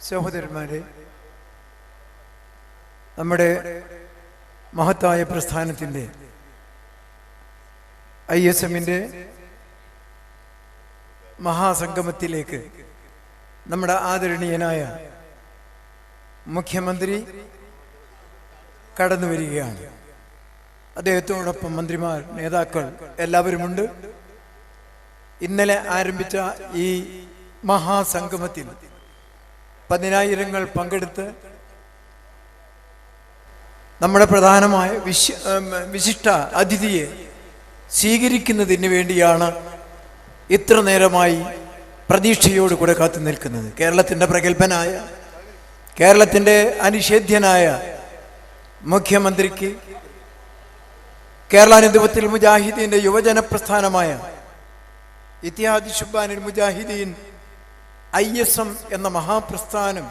സഹോദരന്മാരെ, നമ്മുടെ മഹത്തായ പ്രസ്ഥാനത്തിൻ്റെ ISMൻ്റെ മഹാസംഗമത്തിലേക്ക് നമ്മുടെ ആദരണീയനായ മുഖ്യമന്ത്രി കടന്നു വരികയാണ്. അദ്ദേഹത്തോടൊപ്പം മന്ത്രിമാർ, നേതാക്കൾ എല്ലാവരുമുണ്ട്. ഇന്നലെ ആരംഭിച്ച ഈ മഹാസംഗമത്തിൽ പതിനായിരങ്ങൾ പങ്കെടുത്ത് നമ്മുടെ പ്രധാനമായ വിശിഷ്ട അതിഥിയെ സ്വീകരിക്കുന്നതിന് വേണ്ടിയാണ് ഇത്ര നേരമായി പ്രതീക്ഷയോടുകൂടെ കാത്തു നിൽക്കുന്നത്. കേരളത്തിൻ്റെ പ്രഗത്ഭനായ, കേരളത്തിൻ്റെ അനിഷേധ്യനായ മുഖ്യമന്ത്രിക്ക് കേരള നേതൃത്വത്തിൽ മുജാഹിദീൻ്റെ യുവജന പ്രസ്ഥാനമായ ഇത്തിഹാദ് ശുബ്ബാനുൽ മുജാഹിദീൻ ISM എന്ന മഹാപ്രസ്ഥാനം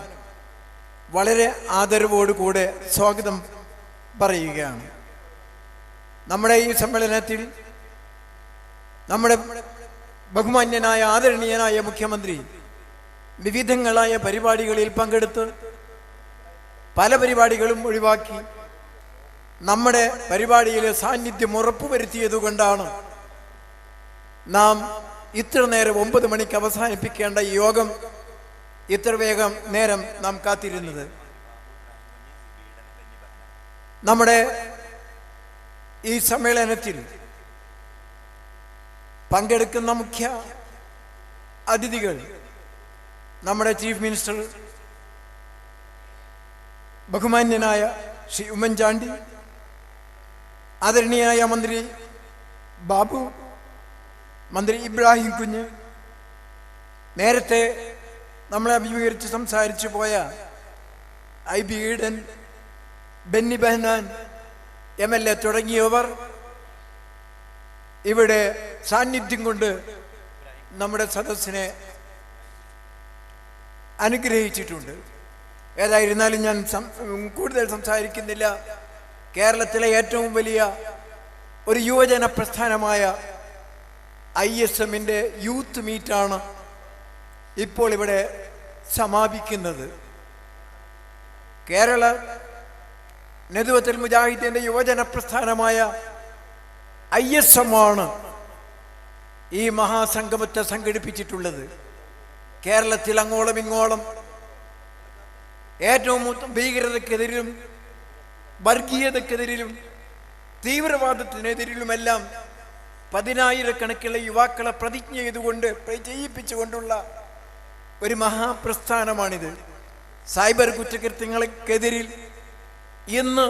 വളരെ ആദരവോടുകൂടെ സ്വാഗതം പറയുകയാണ്. നമ്മുടെ ഈ സമ്മേളനത്തിൽ നമ്മുടെ ബഹുമാന്യനായ ആദരണീയനായ മുഖ്യമന്ത്രി വിവിധങ്ങളായ പരിപാടികളിൽ പങ്കെടുത്ത് പല പരിപാടികളും ഒഴിവാക്കി നമ്മുടെ പരിപാടിയിലെ സാന്നിധ്യം ഉറപ്പുവരുത്തിയതുകൊണ്ടാണ് നാം ഇത്ര നേരം 9 മണിക്ക് അവസാനിപ്പിക്കേണ്ട ഈ യോഗം ഇത്ര വേഗം നേരം നാം കാത്തിരുന്നത്. നമ്മുടെ ഈ സമ്മേളനത്തിൽ പങ്കെടുക്കുന്ന മുഖ്യ അതിഥികൾ നമ്മുടെ ചീഫ് മിനിസ്റ്റർ ബഹുമാന്യനായ ശ്രീ ഉമ്മൻചാണ്ടി, ആദരണീയനായ മന്ത്രി ബാബു, മന്ത്രി ഇബ്രാഹിം കുഞ്ഞ്, നേരത്തെ നമ്മളെ അഭിമുഖീകരിച്ച് സംസാരിച്ചു പോയ IB ഈഡൻ, ബെന്നി ബെഹനാൻ MLA തുടങ്ങിയവർ ഇവിടെ സാന്നിധ്യം കൊണ്ട് നമ്മുടെ സദസ്സിനെ അനുഗ്രഹിച്ചിട്ടുണ്ട്. ഏതായിരുന്നാലും ഞാൻ കൂടുതൽ സംസാരിക്കുന്നില്ല. കേരളത്തിലെ ഏറ്റവും വലിയ ഒരു യുവജന പ്രസ്ഥാനമായ ISMൻ്റെ യൂത്ത് മീറ്റാണ് ഇപ്പോൾ ഇവിടെ സമാപിക്കുന്നത്. കേരള നേതൃത്വത്തിൽ മുജാഹിദീൻ്റെ യുവജന പ്രസ്ഥാനമായ ISM ആണ് ഈ മഹാസംഗമത്തെ സംഘടിപ്പിച്ചിട്ടുള്ളത്. കേരളത്തിൽ അങ്ങോളം ഇങ്ങോളം ഏറ്റവും ഭീകരതക്കെതിരിലും വർഗീയതക്കെതിരിലും തീവ്രവാദത്തിനെതിരിലുമെല്ലാം 10,000-കണക്കുള്ള യുവാക്കളെ പ്രതിജ്ഞ ചെയ്യിപ്പിച്ചുകൊണ്ടുള്ള ഒരു മഹാപ്രസ്ഥാനമാണിത്. സൈബർ കുറ്റകൃത്യങ്ങൾക്കെതിരിൽ ഇന്ന്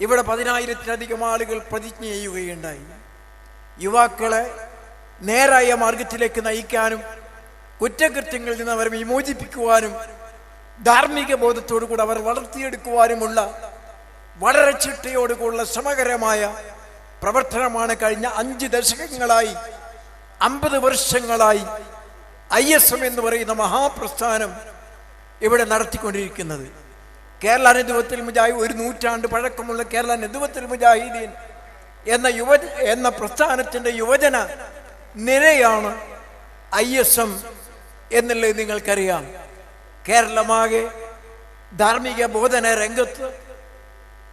ഇവിടെ 10,000-ലധികം ആളുകൾ പ്രതിജ്ഞ ചെയ്യുകയുണ്ടായി. യുവാക്കളെ നേരായ മാർഗത്തിലേക്ക് നയിക്കാനും കുറ്റകൃത്യങ്ങളിൽ നിന്ന് അവരെ വിമോചിപ്പിക്കുവാനും ധാർമ്മിക ബോധത്തോടുകൂടി അവർ വളർത്തിയെടുക്കുവാനുമുള്ള വളരെ ചിട്ടയോടുകൂടിയുള്ള ശ്രമകരമായ പ്രവർത്തനമാണ് കഴിഞ്ഞ 5 ദശകങ്ങളായി 50 വർഷങ്ങളായി ISM എന്ന് പറയുന്ന മഹാപ്രസ്ഥാനം ഇവിടെ നടത്തിക്കൊണ്ടിരിക്കുന്നത്. കേരള നേതൃത്വത്തിൽ മുജാഹിദ് 1 നൂറ്റാണ്ട് പഴക്കമുള്ള കേരള നേതൃത്വത്തിൽ മുജാഹിദീൻ എന്ന പ്രസ്ഥാനത്തിൻ്റെ യുവജന നിരയാണ് ISM എന്നുള്ളത് നിങ്ങൾക്കറിയാം. കേരളമാകെ ധാർമ്മിക ബോധന രംഗത്ത്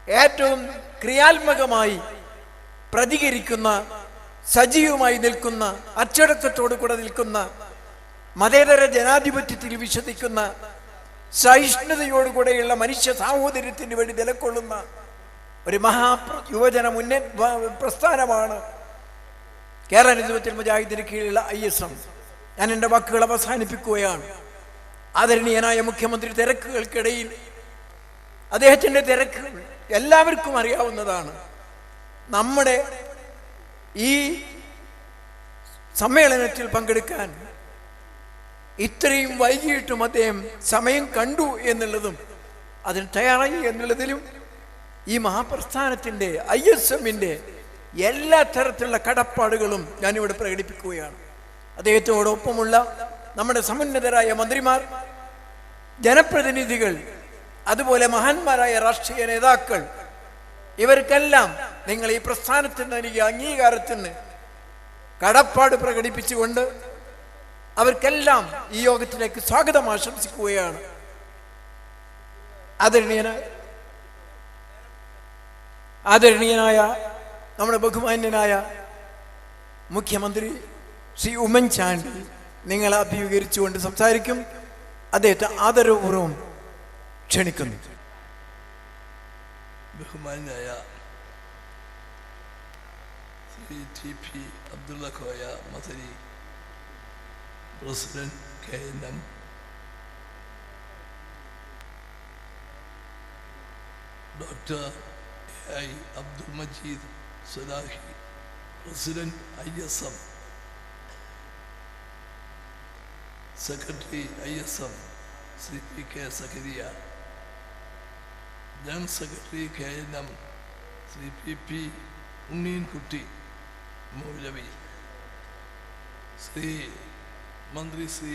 ഏറ്റവും ക്രിയാത്മകമായി പ്രതികരിക്കുന്ന, സജീവമായി നിൽക്കുന്ന, അച്ചടക്കത്തോടു കൂടെ നിൽക്കുന്ന, മതേതര ജനാധിപത്യത്തിൽ വിശ്വസിക്കുന്ന, സഹിഷ്ണുതയോടുകൂടെയുള്ള മനുഷ്യ സാഹോദര്യത്തിന് വേണ്ടി നിലകൊള്ളുന്ന ഒരു യുവജന പ്രസ്ഥാനമാണ് കേരള നേതൃത്വത്തിൽ മുജാഹിദിന് കീഴിലുള്ള ISM. ഞാൻ എൻ്റെ വാക്കുകൾ അവസാനിപ്പിക്കുകയാണ്. ആദരണീയനായ മുഖ്യമന്ത്രി തിരക്കുകൾക്കിടയിൽ അദ്ദേഹത്തിൻ്റെ തിരക്ക് എല്ലാവർക്കും അറിയാവുന്നതാണ്. നമ്മുടെ ഈ സമ്മേളനത്തിൽ പങ്കെടുക്കാൻ ഇത്രയും വൈകിട്ടും അദ്ദേഹം സമയം കണ്ടു എന്നുള്ളതും അതിന് തയ്യാറായി എന്നുള്ളതിലും ഈ മഹാപ്രസ്ഥാനത്തിൻ്റെ ISMൻ്റെ എല്ലാ തരത്തിലുള്ള കടപ്പാടുകളും ഞാനിവിടെ പ്രകടിപ്പിക്കുകയാണ്. അദ്ദേഹത്തോടൊപ്പമുള്ള നമ്മുടെ സമുന്നതരായ മന്ത്രിമാർ, ജനപ്രതിനിധികൾ, അതുപോലെ മഹാന്മാരായ രാഷ്ട്രീയ നേതാക്കൾ, ഇവർക്കെല്ലാം നിങ്ങൾ ഈ പ്രസ്ഥാനത്തിന് നൽകിയ അംഗീകാരത്തിന് കടപ്പാട് പ്രകടിപ്പിച്ചുകൊണ്ട് അവർക്കെല്ലാം ഈ യോഗത്തിലേക്ക് സ്വാഗതം ആശംസിക്കുകയാണ്. ആദരണീയനായ നമ്മുടെ ബഹുമാന്യനായ മുഖ്യമന്ത്രി ശ്രീ ഉമ്മൻചാണ്ടി നിങ്ങളെ അഭിമുഖീകരിച്ചുകൊണ്ട് സംസാരിക്കും. അദ്ദേഹത്തെ ആദരപൂർവ്വം ക്ഷണിക്കുന്നു. ബഹുമാന്യനായ Shri TP Abdullah Koya Madani, president KNM, doctor AI Abdul Majeed Salahi, president ISM, secretary ISM Shri PK Zakariya, general secretary KNM Shri PP Unneenkutty Moulavi, Shri മന്ത്രി ശ്രീ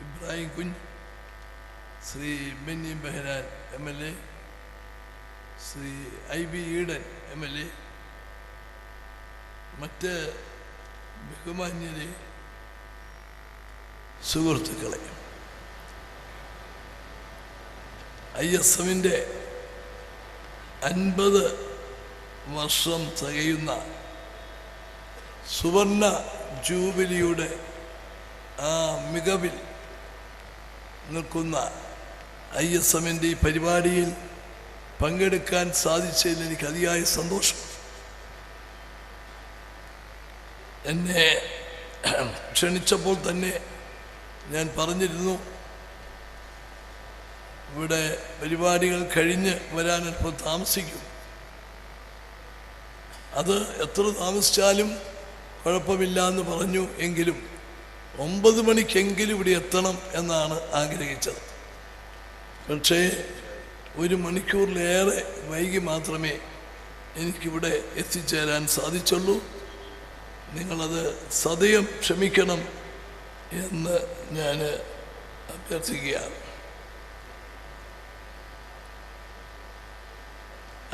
ഇബ്രാഹിം കുഞ്ഞ്, Shri Benny Behanan MLA, Shri IB Eden MLA, മറ്റ് ബഹുമാന്യരെ, സുഹൃത്തുക്കളെ, ISM-ൻ്റെ 50 വർഷം തികയുന്ന സുവർണ ജൂബിലിയുടെ ആ മികവിൽ നിൽക്കുന്ന ISM-ൻ്റെ ഈ പരിപാടിയിൽ പങ്കെടുക്കാൻ സാധിച്ചതിൽ എനിക്ക് അതിയായ സന്തോഷം. എന്നെ ക്ഷണിച്ചപ്പോൾ തന്നെ ഞാൻ പറഞ്ഞിരുന്നു, ഇവിടെ പരിപാടികൾ കഴിഞ്ഞ് വരാൻ ഇപ്പോൾ താമസിക്കും. അത് എത്ര താമസിച്ചാലും കുഴപ്പമില്ല എന്ന് പറഞ്ഞു. എങ്കിലും 9 മണിക്കെങ്കിലും ഇവിടെ എത്തണം എന്നാണ് ആഗ്രഹിച്ചത്. പക്ഷേ 1 മണിക്കൂറിലേറെ വൈകി മാത്രമേ എനിക്കിവിടെ എത്തിച്ചേരാൻ സാധിച്ചുള്ളൂ. നിങ്ങളത് സദയം ക്ഷമിക്കണം എന്ന് ഞാൻ അഭ്യർത്ഥിക്കുകയാണ്.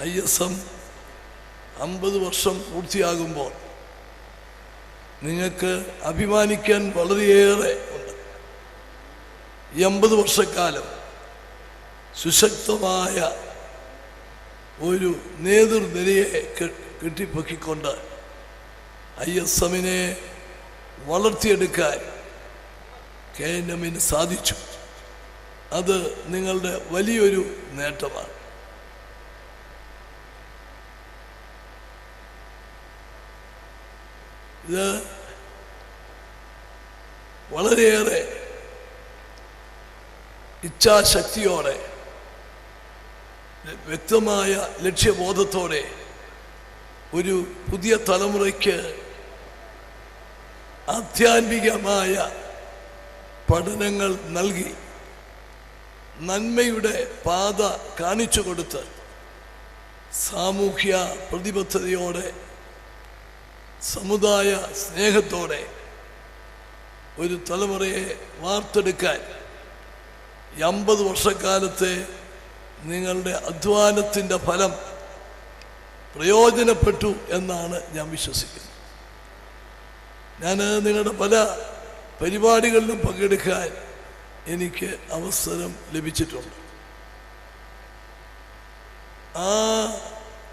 ISM 50 വർഷം പൂർത്തിയാകുമ്പോൾ നിങ്ങൾക്ക് അഭിമാനിക്കാൻ വളരെയേറെ ഉണ്ട്. ഈ 50 വർഷക്കാലം സുശക്തമായ ഒരു നേതൃനിരയെ കെട്ടിപ്പൊക്കിക്കൊണ്ട് ISM-നെ വളർത്തിയെടുക്കാൻ KNM-ന് സാധിച്ചു. അത് നിങ്ങളുടെ വലിയൊരു നേട്ടമാണ്. ഇത് വളരെയേറെ ഇച്ഛാശക്തിയോടെ, വ്യക്തമായ ലക്ഷ്യബോധത്തോടെ ഒരു പുതിയ തലമുറയ്ക്ക് ആധ്യാത്മികമായ പഠനങ്ങൾ നൽകി നന്മയുടെ പാത കാണിച്ചു കൊടുത്ത് സാമൂഹ്യ പ്രതിബദ്ധതയോടെ, സമുദായ സ്നേഹത്തോടെ ഒരു തലമുറയെ വാർത്തെടുക്കാൻ 50 വർഷക്കാലത്തെ നിങ്ങളുടെ അധ്വാനത്തിൻ്റെ ഫലം പ്രയോജനപ്പെട്ടു എന്നാണ് ഞാൻ വിശ്വസിക്കുന്നത്. ഞാൻ നിങ്ങളുടെ പല പരിപാടികളിലും പങ്കെടുക്കാൻ എനിക്ക് അവസരം ലഭിച്ചിട്ടുണ്ട്.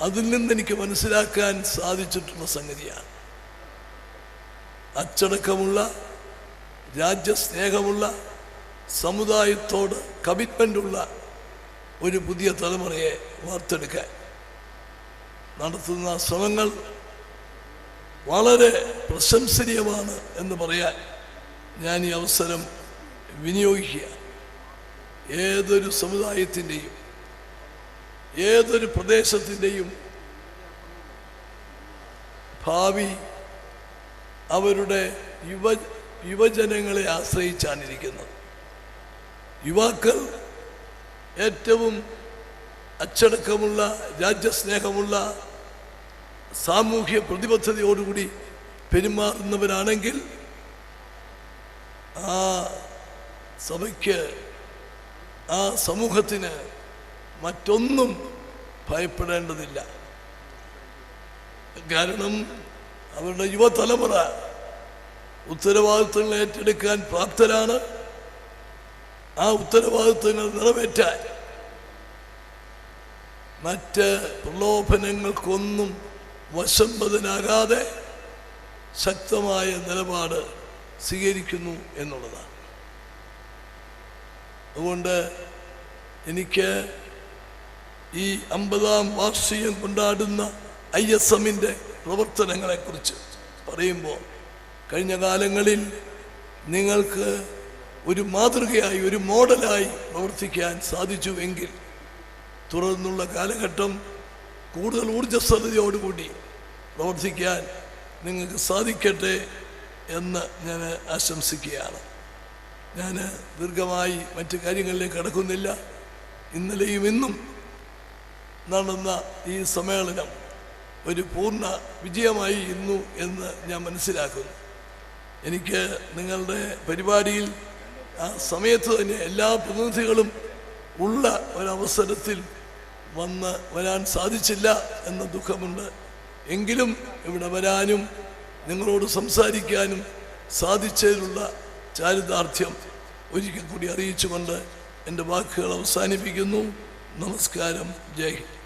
അതിൽ നിന്നെനിക്ക് മനസ്സിലാക്കാൻ സാധിച്ചിട്ടുള്ള സംഗതിയാണ്, അച്ചടക്കമുള്ള, രാജ്യസ്നേഹമുള്ള, സമുദായത്തോട് കമ്മിറ്റ്മെൻ്റുള്ള ഒരു പുതിയ തലമുറയെ വാർത്തെടുക്കാൻ നടത്തുന്ന ശ്രമങ്ങൾ വളരെ പ്രശംസനീയമാണ് എന്ന് പറയാൻ ഞാൻ ഈ അവസരം വിനിയോഗിക്കുക. ഏതൊരു സമുദായത്തിൻ്റെയും, ഏതൊരു പ്രദേശത്തിൻ്റെയും ഭാവി അവരുടെ യുവജനങ്ങളെ ആശ്രയിച്ചാണ് ഇരിക്കുന്നത്. യുവാക്കൾ ഏറ്റവും അച്ചടക്കമുള്ള, രാജ്യസ്നേഹമുള്ള, സാമൂഹ്യ പ്രതിബദ്ധതയോടുകൂടി പെരുമാറുന്നവരാണെങ്കിൽ ആ സഭയ്ക്ക്, ആ സമൂഹത്തിന് മറ്റൊന്നും ഭയപ്പെടേണ്ടതില്ല. കാരണം അവരുടെ യുവതലമുറ ഉത്തരവാദിത്വങ്ങൾ ഏറ്റെടുക്കാൻ പ്രാപ്തരാണ്. ആ ഉത്തരവാദിത്വങ്ങൾ നിറവേറ്റാൻ മറ്റ് പ്രലോഭനങ്ങൾക്കൊന്നും വശംവദനാകാതെ ശക്തമായ നിലപാട് സ്വീകരിക്കുന്നു എന്നുള്ളതാണ്. അതുകൊണ്ട് എനിക്ക് ഈ 50-ാം വാർഷികം കൊണ്ടാടുന്ന ISMന്റെ പ്രവർത്തനങ്ങളെക്കുറിച്ച് പറയുമ്പോൾ കഴിഞ്ഞ കാലങ്ങളിൽ നിങ്ങൾക്ക് ഒരു മാതൃകയായി, ഒരു മോഡലായി പ്രവർത്തിക്കാൻ സാധിച്ചുവെങ്കിൽ തുടർന്നുള്ള കാലഘട്ടം കൂടുതൽ ഊർജ്ജസ്വലതയോടുകൂടി പ്രവർത്തിക്കാൻ നിങ്ങൾക്ക് സാധിക്കട്ടെ എന്ന് ഞാൻ ആശംസിക്കുകയാണ്. ഞാൻ ദീർഘമായി മറ്റു കാര്യങ്ങളിലേക്ക് കടക്കുന്നില്ല. ഇന്നലെയും ഇന്നും നടന്ന ഈ സമ്മേളനം ഒരു പൂർണ്ണ വിജയമായി ഇന്നു എന്ന് ഞാൻ മനസ്സിലാക്കുന്നു. എനിക്ക് നിങ്ങളുടെ പരിപാടിയിൽ ആ സമയത്ത് തന്നെ എല്ലാ പ്രതിനിധികളും ഉള്ള ഒരവസരത്തിൽ വരാൻ സാധിച്ചില്ല എന്ന ദുഃഖമുണ്ട്. എങ്കിലും ഇവിടെ വരാനും നിങ്ങളോട് സംസാരിക്കാനും സാധിച്ചതിലുള്ള ചാരിതാർത്ഥ്യം ഒരിക്കൽ കൂടി അറിയിച്ചുകൊണ്ട് എൻ്റെ വാക്കുകൾ അവസാനിപ്പിക്കുന്നു. നമസ്കാരം. ജയ് ഹിന്ദ്.